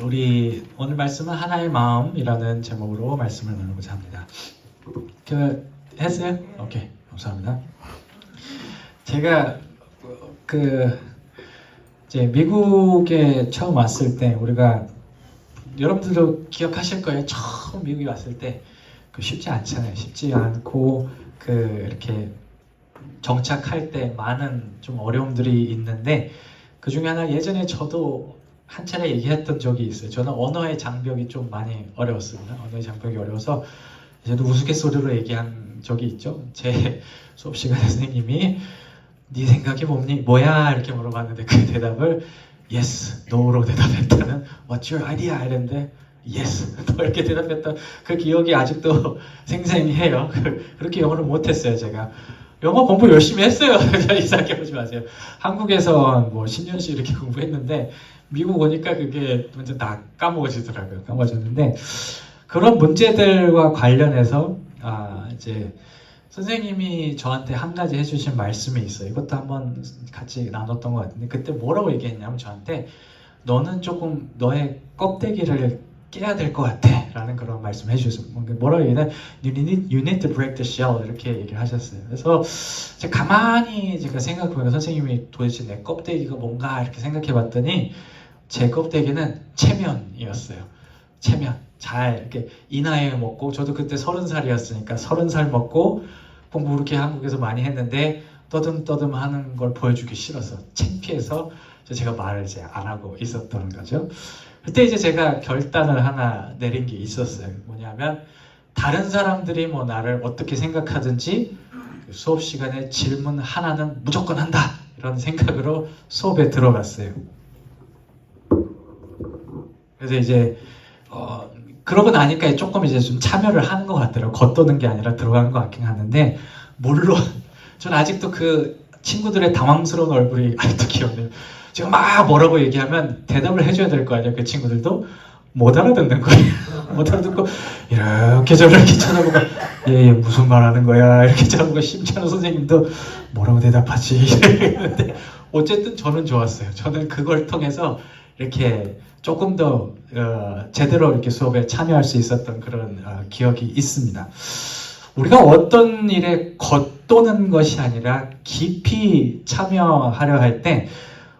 우리 오늘 말씀은 하나의 마음이라는 제목으로 말씀을 나누고자 합니다. 했어요? 오케이, 감사합니다. 제가 이제 미국에 처음 왔을 때 우리가 여러분들도 기억하실 거예요. 처음 미국에 왔을 때 쉽지 않잖아요. 쉽지 않고 이렇게 정착할 때 많은 좀 어려움들이 있는데 그 중에 하나 예전에 저도 한 차례 얘기했던 적이 있어요. 저는 언어의 장벽이 좀 많이 어려웠습니다. 언어의 장벽이 어려워서 저도 우스갯소리로 얘기한 적이 있죠. 제 수업 시간에 선생님이 네 생각이 뭐야? 이렇게 물어봤는데 그 대답을 yes, no로 대답했다는 what's your idea? 이랬는데 yes, no 이렇게 대답했던 그 기억이 아직도 생생해요. 그렇게 영어를 못했어요, 제가. 영어 공부 열심히 했어요. 이상하게 보지 마세요. 한국에서 뭐 10년씩 이렇게 공부했는데 미국 오니까 그게 완전 다 까먹어지더라고요. 까먹어졌는데 그런 문제들과 관련해서 이제 선생님이 저한테 한 가지 해주신 말씀이 있어요. 이것도 한번 같이 나눴던 것 같은데 그때 뭐라고 얘기했냐면 저한테 너는 조금 너의 껍데기를 깨야 될 것 같아 라는 그런 말씀을 해주셨어요. 뭐라고 얘기하냐면 you need to break the shell 이렇게 얘기를 하셨어요. 그래서 제가 가만히 생각해보니까 선생님이 도대체 내 껍데기가 뭔가 이렇게 생각해 봤더니 제 껍데기는 체면이었어요. 체면. 잘 이렇게 이 나이에 먹고 저도 그때 30살이었으니까 30살 먹고 공부 그렇게 한국에서 많이 했는데 떠듬떠듬 하는 걸 보여주기 싫어서 창피해서 제가 말을 이제 안 하고 있었던 거죠. 그때 이제 제가 결단을 하나 내린 게 있었어요. 뭐냐면 다른 사람들이 뭐 나를 어떻게 생각하든지 수업 시간에 질문 하나는 무조건 한다 이런 생각으로 수업에 들어갔어요. 그래서 이제 그러고 나니까 조금 이제 좀 참여를 하는 것 같더라고요. 겉도는 게 아니라 들어간 것 같긴 하는데 물론 전 아직도 그 친구들의 당황스러운 얼굴이 아직도 기억나요. 제가 막 뭐라고 얘기하면 대답을 해줘야 될 거 아니에요. 그 친구들도 못 알아듣는 거예요. 못 알아듣고 이렇게 저렇게 쳐다보고 얘 무슨 말 하는 거야 이렇게 쳐다보고 심찬호 선생님도 뭐라고 대답하지 이랬는데 어쨌든 저는 좋았어요. 저는 그걸 통해서 이렇게 조금 더 제대로 이렇게 수업에 참여할 수 있었던 그런 기억이 있습니다. 우리가 어떤 일에 겉도는 것이 아니라 깊이 참여하려 할 때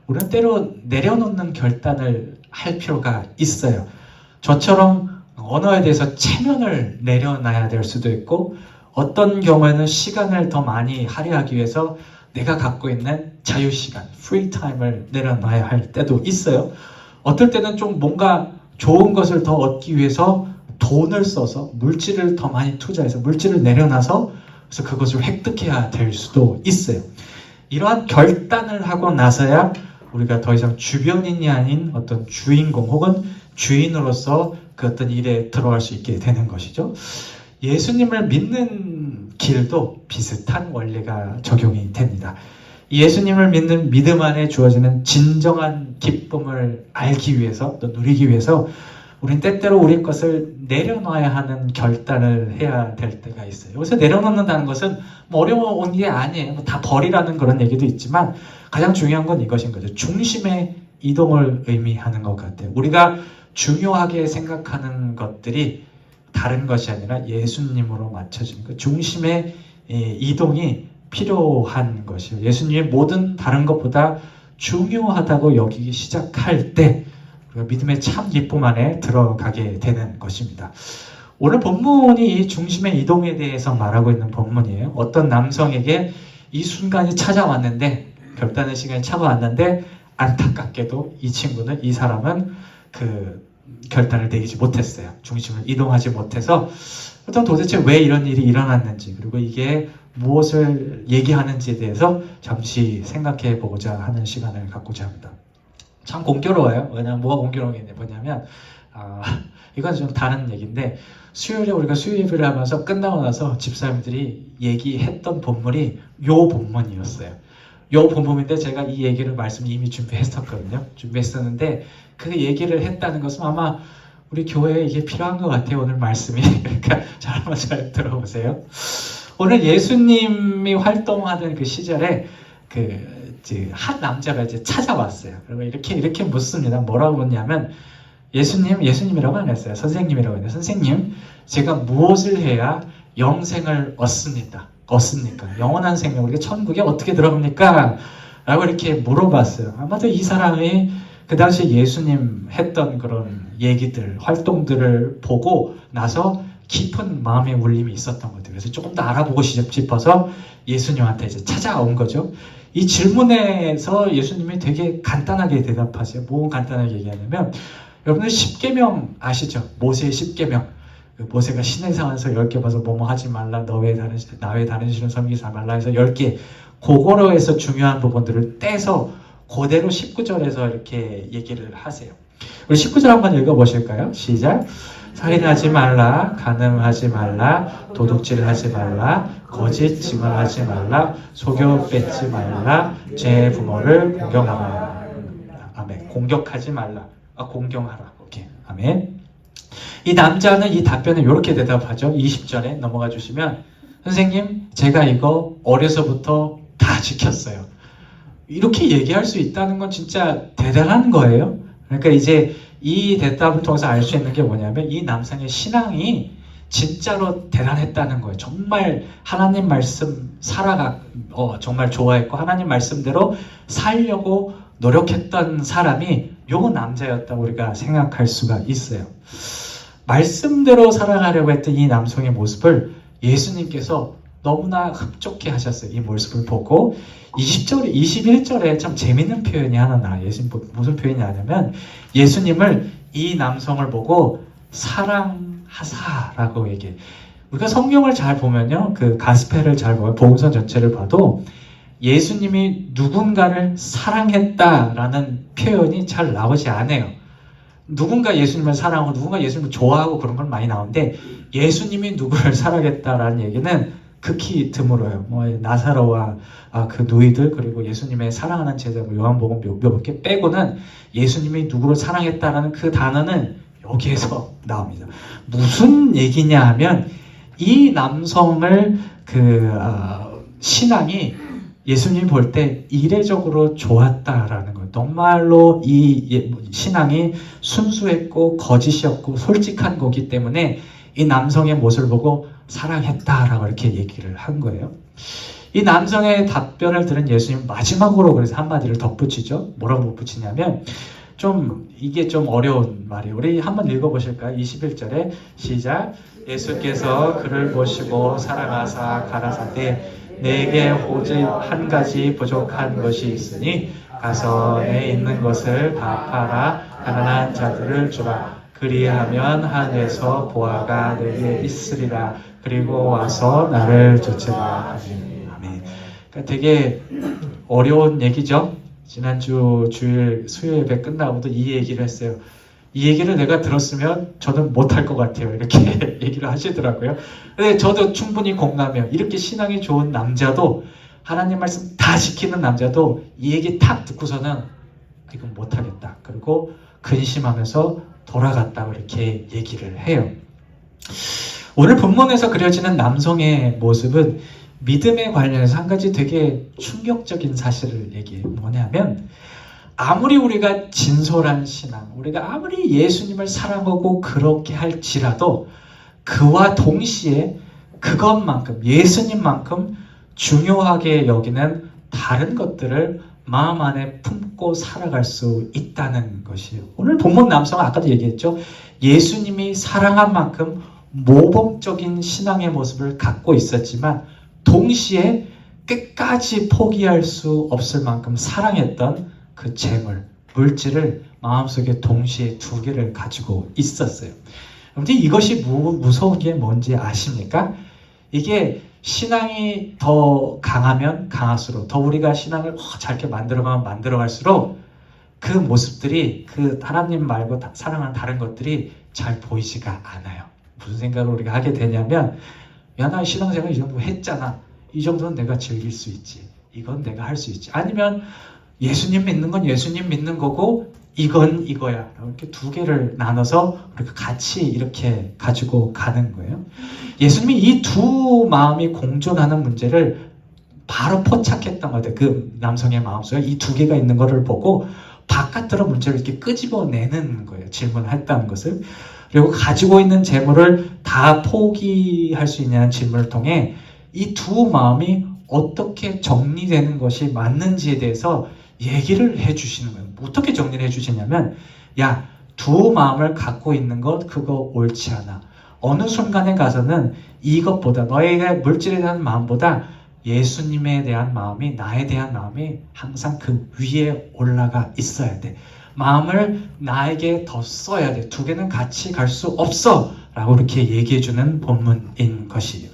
우리는 때로 내려놓는 결단을 할 필요가 있어요. 저처럼 언어에 대해서 체면을 내려놔야 될 수도 있고 어떤 경우에는 시간을 더 많이 할애하기 위해서 내가 갖고 있는 자유시간, 프리타임을 내려놔야 할 때도 있어요. 어떨 때는 좀 뭔가 좋은 것을 더 얻기 위해서 돈을 써서 물질을 더 많이 투자해서 물질을 내려놔서 그래서 그것을 획득해야 될 수도 있어요. 이러한 결단을 하고 나서야 우리가 더 이상 주변인이 아닌 어떤 주인공 혹은 주인으로서 그 어떤 일에 들어갈 수 있게 되는 것이죠. 예수님을 믿는 길도 비슷한 원리가 적용이 됩니다. 예수님을 믿는 믿음 안에 주어지는 진정한 기쁨을 알기 위해서 또 누리기 위해서 우린 때때로 우리 것을 내려놔야 하는 결단을 해야 될 때가 있어요. 여기서 내려놓는다는 것은 뭐 어려운 게 아니에요. 다 버리라는 그런 얘기도 있지만 가장 중요한 건 이것인 거죠. 중심의 이동을 의미하는 것 같아요. 우리가 중요하게 생각하는 것들이 다른 것이 아니라 예수님으로 맞춰지는 그 중심의 이동이 필요한 것이에요. 예수님의 모든 다른 것보다 중요하다고 여기기 시작할 때 우리가 믿음의 참 기쁨 안에 들어가게 되는 것입니다. 오늘 본문이 이 중심의 이동에 대해서 말하고 있는 본문이에요. 어떤 남성에게 이 순간이 찾아왔는데 결단의 시간이 찾아왔는데 안타깝게도 이 사람은 그 결단을 내리지 못했어요. 중심을 이동하지 못해서 일단 도대체 왜 이런 일이 일어났는지 그리고 이게 무엇을 얘기하는지에 대해서 잠시 생각해 보고자 하는 시간을 갖고자 합니다. 참 공교로워요. 왜냐면 뭐가 공교로운 게 뭐냐면 이건 좀 다른 얘기인데 수요일에 우리가 수요예배를 하면서 끝나고 나서 집사님들이 얘기했던 본문이 요 본문이었어요. 요 본문인데 제가 이 얘기를 말씀 이미 준비했었거든요. 준비했었는데 그 얘기를 했다는 것은 아마 우리 교회에 이게 필요한 것 같아요. 오늘 말씀이. 그러니까 한번 잘 들어보세요. 오늘 예수님이 활동하던 그 시절에 한 남자가 이제 찾아왔어요. 그리고 이렇게 묻습니다. 뭐라고 묻냐면 예수님이라고 안 했어요. 선생님이라고 했는데, 선생님, 제가 무엇을 해야 영생을 얻습니까? 영원한 생명, 우리가 천국에 어떻게 들어갑니까? 라고 이렇게 물어봤어요. 아마도 이 사람이 그 당시 예수님 했던 그런 얘기들, 활동들을 보고 나서 깊은 마음의 울림이 있었던 것 같아요. 그래서 조금 더 알아보고 싶어서 예수님한테 이제 찾아온 거죠. 이 질문에서 예수님이 되게 간단하게 대답하세요. 뭐 간단하게 얘기하냐면, 여러분들 십계명 아시죠? 모세의 십계명. 모세가 신의 상에서 10개 봐서 뭐뭐 하지 말라, 나 외에 다른 신을 섬기지 말라 해서 10개, 그거로 해서 중요한 부분들을 떼서 그대로 19절에서 이렇게 얘기를 하세요. 우리 19절 한번 읽어보실까요? 시작. 살인하지 말라, 간음하지 말라, 도둑질하지 말라, 거짓 증언하지 말라, 속여 뺏지 말라, 제 부모를 공경하라. 아멘. 공격하지 말라. 공경하라. 오케이. 아멘. 이 남자는 이 답변에 이렇게 대답하죠. 20절에 넘어가 주시면, 선생님, 제가 이거 어려서부터 다 지켰어요. 이렇게 얘기할 수 있다는 건 진짜 대단한 거예요. 그러니까 이제 이 대답을 통해서 알 수 있는 게 뭐냐면, 이 남성의 신앙이 진짜로 대단했다는 거예요. 정말 하나님 말씀 정말 좋아했고 하나님 말씀대로 살려고 노력했던 사람이 요 남자였다고 우리가 생각할 수가 있어요. 말씀대로 살아가려고 했던 이 남성의 모습을 예수님께서 너무나 흡족해 하셨어요. 이 모습을 보고 21절에 참 재밌는 표현이 하나 나와요. 예수님 무슨 표현이 나냐면, 예수님을 이 남성을 보고 사랑하사라고 얘기해요. 우리가 성경을 잘 보면요, 그 가스펠을 잘 보면, 복음서 전체를 봐도 예수님이 누군가를 사랑했다라는 표현이 잘 나오지 않아요. 누군가 예수님을 사랑하고 누군가 예수님을 좋아하고 그런 건 많이 나오는데, 예수님이 누구를 사랑했다라는 얘기는 극히 드물어요. 나사로와 그 누이들, 그리고 예수님의 사랑하는 제자 요한복음 몇 개 빼고는 예수님이 누구를 사랑했다라는 그 단어는 여기에서 나옵니다. 무슨 얘기냐 하면, 이 남성을 신앙이 예수님이 볼 때 이례적으로 좋았다라는 거예요. 정말로 이 신앙이 순수했고 거짓이었고 솔직한 거기 때문에 이 남성의 모습을 보고 사랑했다라고 이렇게 얘기를 한 거예요. 이 남성의 답변을 들은 예수님 마지막으로 그래서 한마디를 덧붙이죠. 뭐라고 덧붙이냐면, 이게 좀 어려운 말이에요. 우리 한번 읽어보실까요? 21절에 시작. 예수께서 그를 보시고 사랑하사 가라사대, 내게 오직 한 가지 부족한 것이 있으니 가서 내 있는 것을 다 팔아 가난한 자들을 주라. 그리하면 하늘에서 보화가 내게 있으리라. 그리고 와서 나를 좇으라. 아멘. 그러니까 되게 어려운 얘기죠. 지난주 주일 수요 예배 끝나고도 이 얘기를 했어요. 이 얘기를 내가 들었으면 저는 못할 것 같아요. 이렇게 얘기를 하시더라고요. 근데 저도 충분히 공감해요. 이렇게 신앙이 좋은 남자도, 하나님 말씀 다 지키는 남자도 이 얘기 탁 듣고서는 이건 못하겠다. 그리고 근심하면서 돌아갔다고 이렇게 얘기를 해요. 오늘 본문에서 그려지는 남성의 모습은 믿음에 관련해서 한 가지 되게 충격적인 사실을 얘기해요. 뭐냐면, 아무리 우리가 진솔한 신앙, 우리가 아무리 예수님을 사랑하고 그렇게 할지라도 그와 동시에 그것만큼, 예수님만큼 중요하게 여기는 다른 것들을 마음 안에 품고 살아갈 수 있다는 것이에요. 오늘 본문 남성은 아까도 얘기했죠. 예수님이 사랑한 만큼 모범적인 신앙의 모습을 갖고 있었지만 동시에 끝까지 포기할 수 없을 만큼 사랑했던 그 재물, 물질을 마음속에 동시에 두 개를 가지고 있었어요. 근데 이것이 무서운 게 뭔지 아십니까? 이게 신앙이 더 강하면 강할수록, 더 우리가 신앙을 잘게 만들어갈수록 그 모습들이, 그 하나님 말고 사랑하는 다른 것들이 잘 보이지가 않아요. 무슨 생각을 우리가 하게 되냐면, 야, 나 신앙생활 이 정도 했잖아. 이 정도는 내가 즐길 수 있지. 이건 내가 할 수 있지. 아니면 예수님 믿는 건 예수님 믿는 거고 이건 이거야. 이렇게 두 개를 나눠서 우리가 같이 이렇게 가지고 가는 거예요. 예수님이 이 두 마음이 공존하는 문제를 바로 포착했던 것 같아요. 그 남성의 마음속에 이 두 개가 있는 것을 보고 바깥으로 문제를 이렇게 끄집어내는 거예요. 질문을 했다는 것을. 그리고 가지고 있는 재물을 다 포기할 수 있냐는 질문을 통해 이 두 마음이 어떻게 정리되는 것이 맞는지에 대해서 얘기를 해주시는 거예요. 어떻게 정리를 해주시냐면, 야, 두 마음을 갖고 있는 것 그거 옳지 않아. 어느 순간에 가서는 이것보다, 너의 물질에 대한 마음보다 예수님에 대한 마음이, 나에 대한 마음이 항상 그 위에 올라가 있어야 돼. 마음을 나에게 더 써야 돼. 두 개는 같이 갈 수 없어 라고 이렇게 얘기해주는 본문인 것이에요.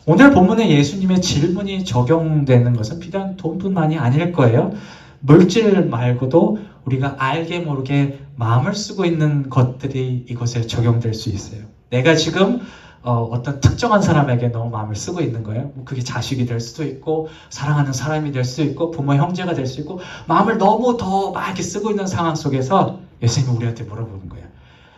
오늘 본문에 예수님의 질문이 적용되는 것은 비단 돈뿐만이 아닐 거예요. 물질 말고도 우리가 알게 모르게 마음을 쓰고 있는 것들이 이것에 적용될 수 있어요. 내가 지금 어떤 특정한 사람에게 너무 마음을 쓰고 있는 거예요. 그게 자식이 될 수도 있고, 사랑하는 사람이 될 수도 있고, 부모의 형제가 될 수 있고, 마음을 너무 더 막 이렇게 쓰고 있는 상황 속에서 예수님이 우리한테 물어보는 거예요.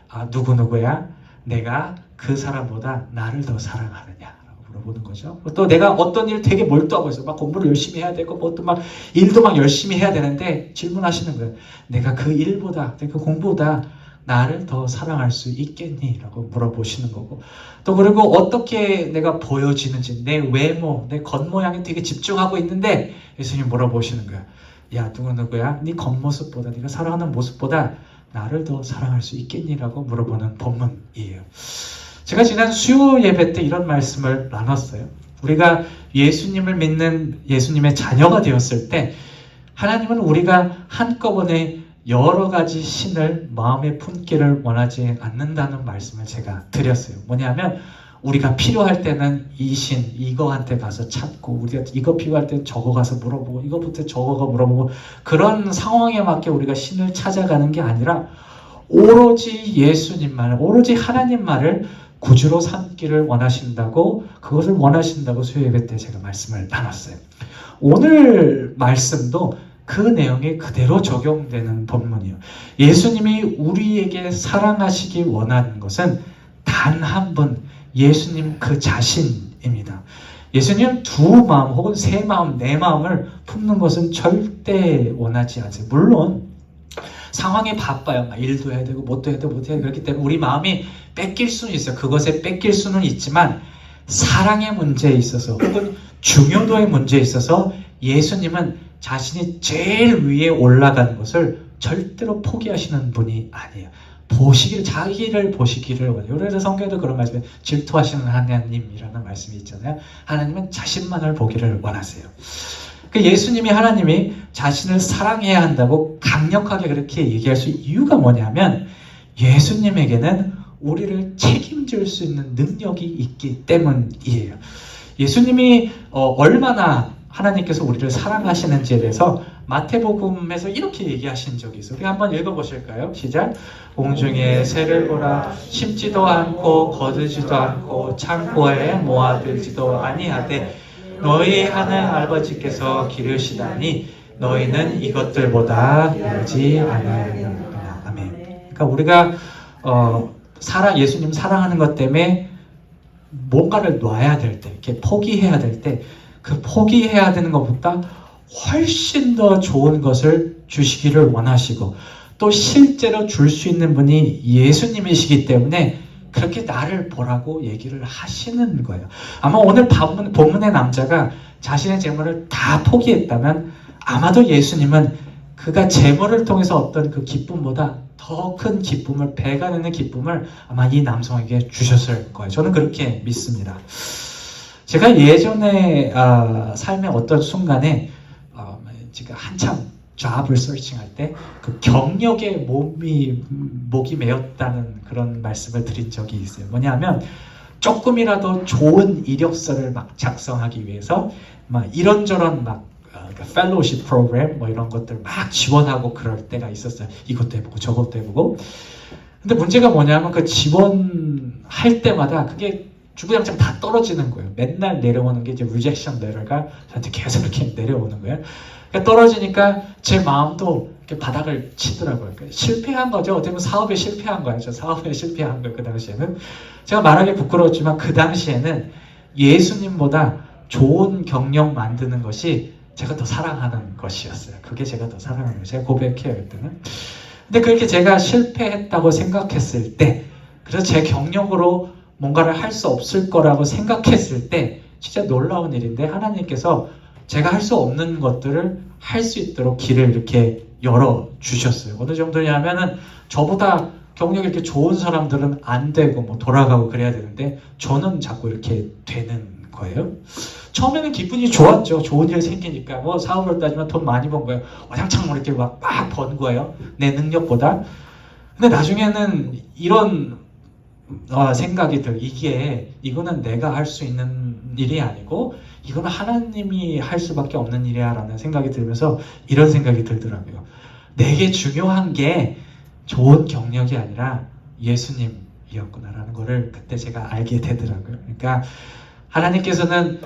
아, 누구누구야? 내가 그 사람보다 나를 더 사랑하느냐? 물어보는 거죠. 또 내가 어떤 일 되게 몰두하고 있어. 막 공부를 열심히 해야 되고, 뭐 또 막 일도 막 열심히 해야 되는데 질문하시는 거예요. 내가 그 일보다, 내가 그 공부보다 나를 더 사랑할 수 있겠니? 라고 물어보시는 거고, 또 그리고 어떻게 내가 보여지는지, 내 외모, 내 겉모양에 되게 집중하고 있는데 예수님 물어보시는 거야. 야, 누구야? 네 겉모습보다, 네가 사랑하는 모습보다 나를 더 사랑할 수 있겠니? 라고 물어보는 본문이에요. 제가 지난 수요 예배 때 이런 말씀을 나눴어요. 우리가 예수님을 믿는 예수님의 자녀가 되었을 때 하나님은 우리가 한꺼번에 여러 가지 신을 마음에 품기를 원하지 않는다는 말씀을 제가 드렸어요. 뭐냐면 우리가 필요할 때는 이 신, 이거한테 가서 찾고, 우리가 이거 필요할 때는 저거 가서 물어보고, 이거부터 저거가 물어보고, 그런 상황에 맞게 우리가 신을 찾아가는 게 아니라 오로지 예수님만을, 오로지 하나님만을 구주로 삼기를 원하신다고, 그것을 원하신다고 수요 예배 때 제가 말씀을 나눴어요. 오늘 말씀도 그 내용이 그대로 적용되는 본문이에요. 예수님이 우리에게 사랑하시기 원하는 것은 단 한 분, 예수님 그 자신입니다. 예수님 두 마음 혹은 세 마음, 네 마음을 품는 것은 절대 원하지 않으세요. 물론 상황이 바빠요. 막 일도 해야 되고 뭣도 해야 되고 못 해야 되고, 그렇기 때문에 우리 마음이 뺏길 수는 있어요. 그것에 뺏길 수는 있지만 사랑의 문제에 있어서 혹은 중요도의 문제에 있어서 예수님은 자신이 제일 위에 올라가는 것을 절대로 포기하시는 분이 아니에요. 자기를 보시기를 원해요. 그래서 성경에도 그런 말씀이 질투하시는 하나님이라는 말씀이 있잖아요. 하나님은 자신만을 보기를 원하세요. 예수님이, 하나님이 자신을 사랑해야 한다고 강력하게 그렇게 얘기할 수 있는 이유가 뭐냐면 예수님에게는 우리를 책임질 수 있는 능력이 있기 때문이에요. 예수님이 얼마나 하나님께서 우리를 사랑하시는지에 대해서 마태복음에서 이렇게 얘기하신 적이 있어요. 우리 한번 읽어보실까요? 시작. 공중에 새를 보라. 심지도 않고 거두지도 않고 창고에 모아들지도 아니하되 너희 하늘 아버지께서 기르시다니 너희는 이것들보다 멀지 않으리라. 아멘. 그러니까 우리가 예수님 사랑하는 것 때문에 뭔가를 놔야 될 때, 이렇게 포기해야 될 때, 그 포기해야 되는 것보다 훨씬 더 좋은 것을 주시기를 원하시고, 또 실제로 줄 수 있는 분이 예수님이시기 때문에 그렇게 나를 보라고 얘기를 하시는 거예요. 아마 오늘 본문의 남자가 자신의 재물을 다 포기했다면 아마도 예수님은 그가 재물을 통해서 어떤 그 기쁨보다 더 큰 기쁨을, 배가 되는 기쁨을 아마 이 남성에게 주셨을 거예요. 저는 그렇게 믿습니다. 제가 예전에 삶의 어떤 순간에 제가 한참 잡을 서칭할 때 그 경력에 목이 메었다는 그런 말씀을 드린 적이 있어요. 뭐냐면 조금이라도 좋은 이력서를 막 작성하기 위해서 막 이런저런 막 펠로우십 프로그램 뭐 이런 것들 막 지원하고 그럴 때가 있었어요. 이것도 해보고 저것도 해보고. 근데 문제가 뭐냐면 그 지원할 때마다 그게 주구장창 다 떨어지는 거예요. 맨날 내려오는 게 이제 리젝션 레터가 저한테 계속 이렇게 내려오는 거예요. 그러니까 떨어지니까 제 마음도 이렇게 바닥을 치더라고요. 그러니까 실패한 거죠. 어떻게 보면 사업에 실패한 거예요. 저 사업에 실패한 거예요. 그 당시에는. 제가 말하기 부끄러웠지만 그 당시에는 예수님보다 좋은 경력 만드는 것이 제가 더 사랑하는 것이었어요. 그게 제가 더 사랑하는 거예요. 제가 고백해요, 그때는. 근데 그렇게 제가 실패했다고 생각했을 때, 그래서 제 경력으로 뭔가를 할 수 없을 거라고 생각했을 때, 진짜 놀라운 일인데 하나님께서 제가 할 수 없는 것들을 할 수 있도록 길을 이렇게 열어주셨어요. 어느 정도냐면은 저보다 경력이 이렇게 좋은 사람들은 안 되고 뭐 돌아가고 그래야 되는데 저는 자꾸 이렇게 되는 거예요. 처음에는 기분이 좋았죠. 좋은 일 생기니까 뭐 사업을 따지면 돈 많이 번 거예요. 와장창 이렇게 막 번 거예요. 내 능력보다. 근데 나중에는 이런 생각이 들어요. 이거는 내가 할 수 있는 일이 아니고 이거는 하나님이 할 수밖에 없는 일이야 라는 생각이 들면서 이런 생각이 들더라고요. 내게 중요한 게 좋은 경력이 아니라 예수님이었구나라는 거를 그때 제가 알게 되더라고요. 그러니까 하나님께서는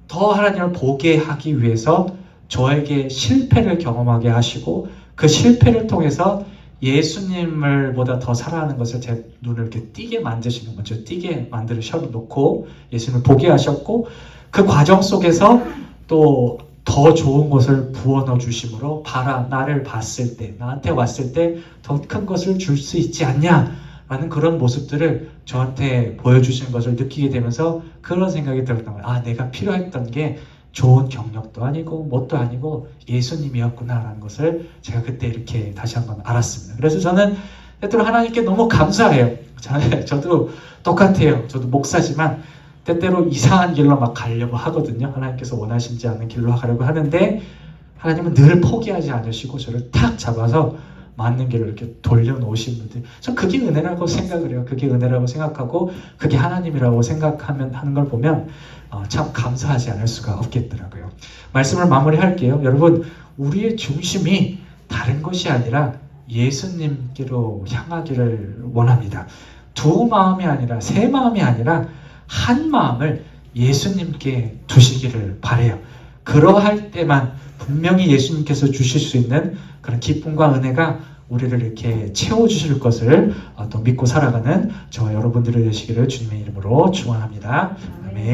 더 하나님을 보게 하기 위해서 저에게 실패를 경험하게 하시고 그 실패를 통해서 예수님을 보다 더 사랑하는 것을 제 눈을 이렇게 띄게 만드시는 거죠. 띄게 만들으셔 놓고 예수님을 보게 하셨고 그 과정 속에서 또 더 좋은 것을 부어넣어 주심으로 봐라 나를 봤을 때 나한테 왔을 때 더 큰 것을 줄 수 있지 않냐 라는 그런 모습들을 저한테 보여주시는 것을 느끼게 되면서 그런 생각이 들었던 거예요. 아, 내가 필요했던 게 좋은 경력도 아니고 뭣도 아니고 예수님이었구나 라는 것을 제가 그때 이렇게 다시 한번 알았습니다. 그래서 저는 때때로 하나님께 너무 감사해요. 저도 똑같아요. 저도 목사지만 때때로 이상한 길로 막 가려고 하거든요. 하나님께서 원하시지 않는 길로 가려고 하는데 하나님은 늘 포기하지 않으시고 저를 탁 잡아서 맞는 길을 이렇게 돌려놓으신 분들, 전 그게 은혜라고 생각을 해요. 그게 은혜라고 생각하고 그게 하나님이라고 생각하면 하는 걸 보면 참 감사하지 않을 수가 없겠더라고요. 말씀을 마무리할게요. 여러분, 우리의 중심이 다른 것이 아니라 예수님께로 향하기를 원합니다. 두 마음이 아니라 세 마음이 아니라 한 마음을 예수님께 두시기를 바라요. 그러할 때만 분명히 예수님께서 주실 수 있는 그런 기쁨과 은혜가 우리를 이렇게 채워주실 것을 또 믿고 살아가는 저와 여러분들이 되시기를 주님의 이름으로 축원합니다. 아멘.